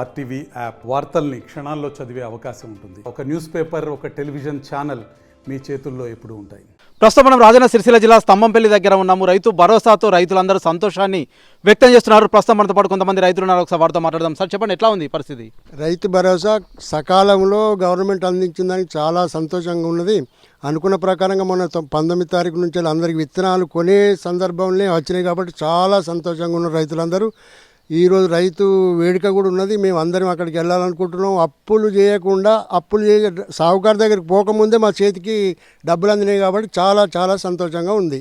RTV app వార్తల్ని క్షణాల్లో చదివే అవకాశం ఉంటుంది. ఒక న్యూస్ పేపర్, ఒక టెలివిజన్ ఛానల్ మీ చేతుల్లో ఎప్పుడూ ఉంటాయి. ప్రస్తుతం మనం రాజన్న సిరిసిల్ల జిల్లా స్తంభంపల్లి దగ్గర ఉన్నాము. రైతు భరోసాతో రైతులందరూ సంతోషాన్ని వ్యక్తం చేస్తున్నారు. ప్రస్తుతం మనతో పాటు కొంతమంది రైతులు ఉన్నారు. ఒకసారి వారితో మాట్లాడదాం. సార్ చెప్పండి, ఎట్లా ఉంది పరిస్థితి? రైతు భరోసా సకాలంలో గవర్నమెంట్ అందించిందని చాలా సంతోషంగా ఉన్నది. అనుకున్న ప్రకారంగా మన 19 తారీఖు నుంచి అందరికి విత్తనాలు కొనే సందర్భంలో వచ్చినాయి కాబట్టి చాలా సంతోషంగా ఉన్న రైతులందరూ. ఈరోజు రైతు వేడుక కూడా ఉన్నది. మేము అందరం అక్కడికి వెళ్ళాలనుకుంటున్నాం. అప్పులు చేయకుండా సాహుకారు దగ్గరికి పోకముందే మా చేతికి డబ్బులు అందినాయి కాబట్టి చాలా చాలా సంతోషంగా ఉంది.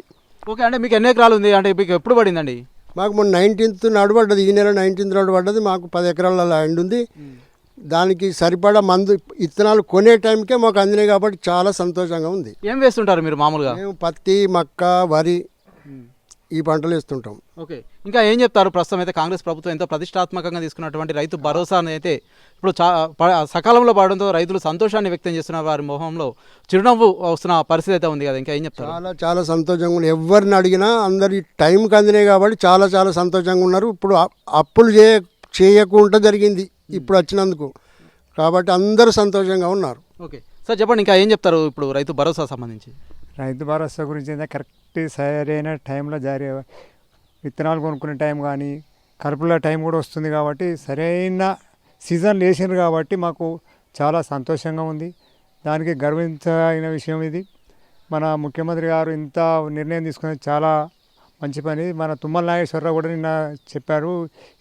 ఓకే, అంటే మీకు ఎన్ని ఎకరాలు ఉంది? అంటే మీకు ఎప్పుడు పడిందండి? మాకు మొన్న 19th నాడు పడ్డది. ఈ నెల 19th నాడు పడ్డది. మాకు 10 ఎకరాల ల్యాండ్ ఉంది. దానికి సరిపడా మందు ఇత్తనాలు కొనే టైంకే మాకు అందినాయి కాబట్టి చాలా సంతోషంగా ఉంది. ఏం వేస్తుంటారు మీరు మామూలుగా? మేము పత్తి, మక్క, వరి ఈ పంటలు వేస్తుంటాం. ఓకే, ఇంకా ఏం చెప్తారు? ప్రస్తుతం అయితే కాంగ్రెస్ ప్రభుత్వం ఎంతో ప్రతిష్టాత్మకంగా తీసుకున్నటువంటి రైతు భరోసాను అయితే ఇప్పుడు సకాలంలో పడడంతో రైతులు సంతోషాన్ని వ్యక్తం చేస్తున్నారు. వారి మొహంలో చిరునవ్వు వస్తున్న పరిస్థితి అయితే ఉంది కదా, ఇంకా ఏం చెప్తారు? చాలా చాలా సంతోషంగా ఉంది. ఎవరిని అడిగినా అందరి టైంకి అందినాయి కాబట్టి చాలా చాలా సంతోషంగా ఉన్నారు. ఇప్పుడు అప్పులు చేయకుండా జరిగింది ఇప్పుడు వచ్చినందుకు కాబట్టి అందరూ సంతోషంగా ఉన్నారు. ఓకే సార్, చెప్పండి, ఇంకా ఏం చెప్తారు ఇప్పుడు రైతు భరోసా సంబంధించి? రైతు భరోసా గురించి అయితే కరెక్ట్ సరైన టైంలో విత్తనాలు కొనుక్కునే టైం కానీ కలుపుల టైం కూడా వస్తుంది కాబట్టి సరైన సీజన్ వేసినారు కాబట్టి మాకు చాలా సంతోషంగా ఉంది. దానికి గర్వించదగిన విషయం ఇది. మన ముఖ్యమంత్రి గారు ఇంత నిర్ణయం తీసుకునేది చాలా మంచి పని. మన తుమ్మల నాగేశ్వరరావు కూడా నిన్న చెప్పారు,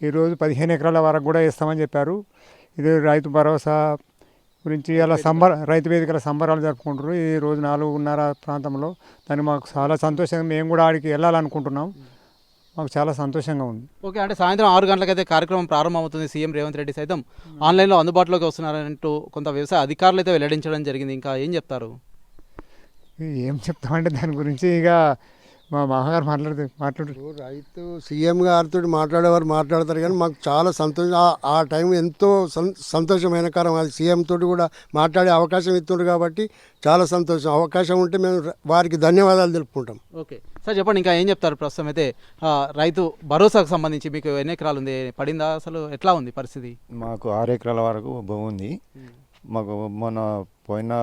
ఈరోజు 15 ఎకరాల వరకు కూడా వేస్తామని చెప్పారు. ఇది రైతు భరోసా గురించి ఇలా రైతు వేదికల సంబరాలు జరుపుకుంటారు ఈ రోజు 4:30 ప్రాంతంలో. దాన్ని మాకు చాలా సంతోషంగా, మేము కూడా ఆడికి వెళ్ళాలనుకుంటున్నాం. మాకు చాలా సంతోషంగా ఉంది. ఓకే, అంటే సాయంత్రం 6 గంటలకైతే కార్యక్రమం ప్రారంభమవుతుంది. సీఎం రేవంత్ రెడ్డి సైతం ఆన్లైన్లో అందుబాటులోకి వస్తున్నారంటూ కొంత వ్యవసాయ అధికారులు అయితే వెల్లడించడం జరిగింది. ఇంకా ఏం చెప్తారు? ఏం చెప్తామంటే దాని గురించి ఇక మా మామగారు మాట్లాడు రైతు సీఎం గారితో మాట్లాడతారు కానీ మాకు చాలా సంతోషం. ఆ టైం ఎంతో సంతోషమైన కారం. అది సీఎం తోటి కూడా మాట్లాడే అవకాశం ఇస్తుండ్రు కాబట్టి చాలా సంతోషం. అవకాశం ఉంటే మేము వారికి ధన్యవాదాలు తెలుపుకుంటాం. ఓకే సార్, చెప్పండి, ఇంకా ఏం చెప్తారు? ప్రస్తుతం అయితే రైతు భరోసాకు సంబంధించి మీకు ఎన్ని ఎకరాలు ఉంది? పడిందా? అసలు ఎట్లా ఉంది పరిస్థితి? మాకు 6 ఎకరాల వరకు బాగుంది. మాకు మొన్న పోయిన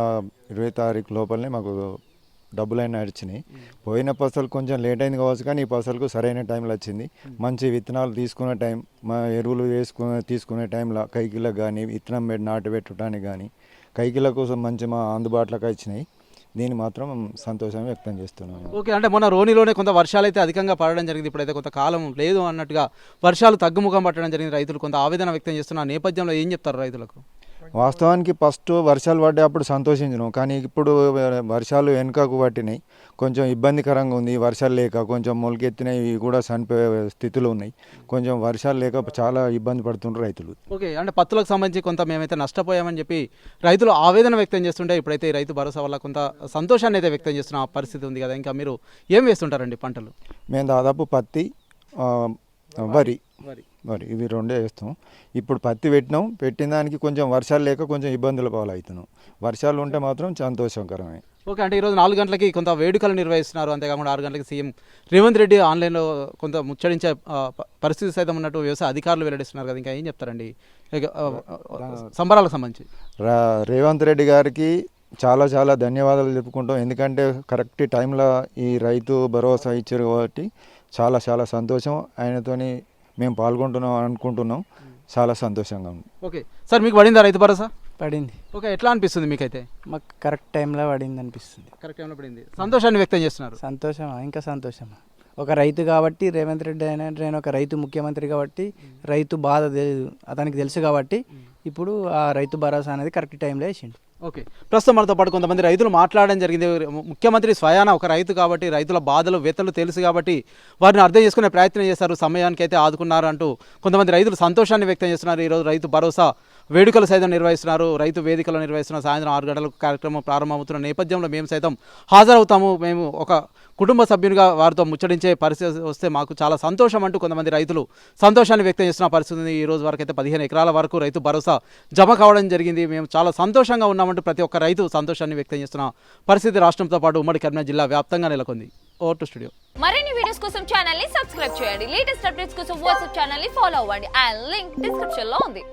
20 తారీఖు లోపలనే మాకు డబ్బులైనా నడిచినాయి. పోయిన పసలు కొంచెం లేట్ అయింది కావచ్చు కానీ ఈ పసలకు సరైన టైంలో వచ్చింది. మంచి విత్తనాలు తీసుకునే టైం, మా ఎరువులు తీసుకునే టైంలో కైకిలకు కానీ విత్తనం నాటు పెట్టడానికి కానీ కైకిల కోసం మంచి మా అందుబాటులోకి వచ్చినాయి. దీన్ని మాత్రం సంతోషం వ్యక్తం చేస్తున్నాను. ఓకే, అంటే మొన్న రోనిలోనే కొంత వర్షాలు అయితే అధికంగా పడడం జరిగింది. ఇప్పుడైతే కొంత కాలం లేదు అన్నట్టుగా వర్షాలు తగ్గుముఖం పట్టడం జరిగింది. రైతులు కొంత ఆవేదన వ్యక్తం చేస్తున్న నేపథ్యంలో ఏం చెప్తారు రైతులకు? వాస్తవానికి ఫస్ట్ వర్షాలు పడ్డప్పుడు సంతోషించినాం కానీ ఇప్పుడు వర్షాలు వెనుకకు పట్టినాయి. కొంచెం ఇబ్బందికరంగా ఉంది. వర్షాలు లేక కొంచెం మొలకెత్తినవి కూడా చనిపోయే స్థితిలో ఉన్నాయి. కొంచెం వర్షాలు లేక చాలా ఇబ్బంది పడుతున్నారు రైతులు. ఓకే, అంటే పత్తులకు సంబంధించి కొంత మేమైతే నష్టపోయామని చెప్పి రైతులు ఆవేదన వ్యక్తం చేస్తుంటే ఇప్పుడైతే రైతు భరోసా వల్ల కొంత సంతోషాన్ని అయితే వ్యక్తం చేస్తున్న పరిస్థితి ఉంది కదా. ఇంకా మీరు ఏం వేస్తుంటారండి పంటలు? మేము దాదాపు పత్తి, వరి ఇవి రెండే వేస్తాం. ఇప్పుడు పత్తి పెట్టిన దానికి కొంచెం వర్షాలు లేక కొంచెం ఇబ్బందుల పాలవుతున్నాం. వర్షాలు ఉంటే మాత్రం సంతోషకరమే. ఓకే, అంటే ఈరోజు 4 గంటలకి కొంత వేడుకలు నిర్వహిస్తున్నారు. అంతేకాకుండా 6 గంటలకి సీఎం రేవంత్ రెడ్డి ఆన్లైన్లో కొంత ముచ్చడించే పరిస్థితి సైతం ఉన్నట్టు వ్యవసాయ అధికారులు వెల్లడిస్తున్నారు కదా. ఇంకా ఏం చెప్తారండి సంబరాలకు సంబంధించి? రేవంత్ రెడ్డి గారికి చాలా చాలా ధన్యవాదాలు చెప్పుకుంటాం. ఎందుకంటే కరెక్ట్ టైంలో ఈ రైతు భరోసా ఇచ్చారు కాబట్టి చాలా చాలా సంతోషం. ఆయనతోని మేము అనుకుంటున్నాం. చాలా సంతోషంగా ఉంది. ఓకే సార్, మీకు పడిందా రైతు భరోసా? పడింది. ఓకే, ఎట్లా అనిపిస్తుంది మీకైతే? మాకు కరెక్ట్ టైంలో పడింది అనిపిస్తుంది. కరెక్ట్ టైంలో పడింది, సంతోషాన్ని వ్యక్తం చేస్తున్నారు. సంతోషమా? ఇంకా సంతోషమా? ఒక రైతు కాబట్టి రేవంత్ రెడ్డి అయినా, నేను ఒక రైతు ముఖ్యమంత్రి కాబట్టి రైతు బాధ అతనికి తెలుసు కాబట్టి ఇప్పుడు ఆ రైతు భరోసా అనేది కరెక్ట్ టైంలో వేసిండు. ఓకే, ప్రస్తుతం మనతో పాటు కొంతమంది రైతులు మాట్లాడడం జరిగింది. ముఖ్యమంత్రి స్వయాన ఒక రైతు కాబట్టి రైతుల బాధలు వ్యతలు తెలుసు కాబట్టి వారిని అర్థం చేసుకునే ప్రయత్నం చేశారు. సమయానికి అయితే ఆదుకున్నారు అంటూ కొంతమంది రైతులు సంతోషాన్ని వ్యక్తం చేస్తున్నారు. ఈరోజు రైతు భరోసా వేడుకలు సైతం నిర్వహిస్తున్నారు. రైతు వేదికలు నిర్వహిస్తున్నారు. సాయంత్రం 6 గంటలకు కార్యక్రమం ప్రారంభమవుతున్న నేపథ్యంలో మేము సైతం హాజరవుతాము. మేము ఒక కుటుంబ సభ్యునిగా వారితో ముచ్చడించే పరిస్థితి వస్తే మాకు చాలా సంతోషం అంటూ కొంతమంది రైతులు సంతోషాన్ని వ్యక్తం చేస్తున్న పరిస్థితి ఉంది. ఈ రోజు వరకు అయితే 15 ఎకరాల వరకు రైతు భరోసా జమ కావడం జరిగింది. మేము చాలా సంతోషంగా ఉన్నామంటూ ప్రతి ఒక్క రైతు సంతోషాన్ని వ్యక్తం చేస్తున్న పరిస్థితి రాష్ట్రంతో పాటు ఉమ్మడి కరీంనగర్ జిల్లా వ్యాప్తంగా నెలకొంది. Over to studio. మరిన్ని వీడియోస్ కోసం ఛానల్ ని సబ్స్క్రైబ్ చేయండి. లేటెస్ట్ అప్డేట్స్ కోసం వాట్సాప్ ఛానల్ ని ఫాలో అవ్వండి. ఆ లింక్ డిస్క్రిప్షన్ లో ఉంది.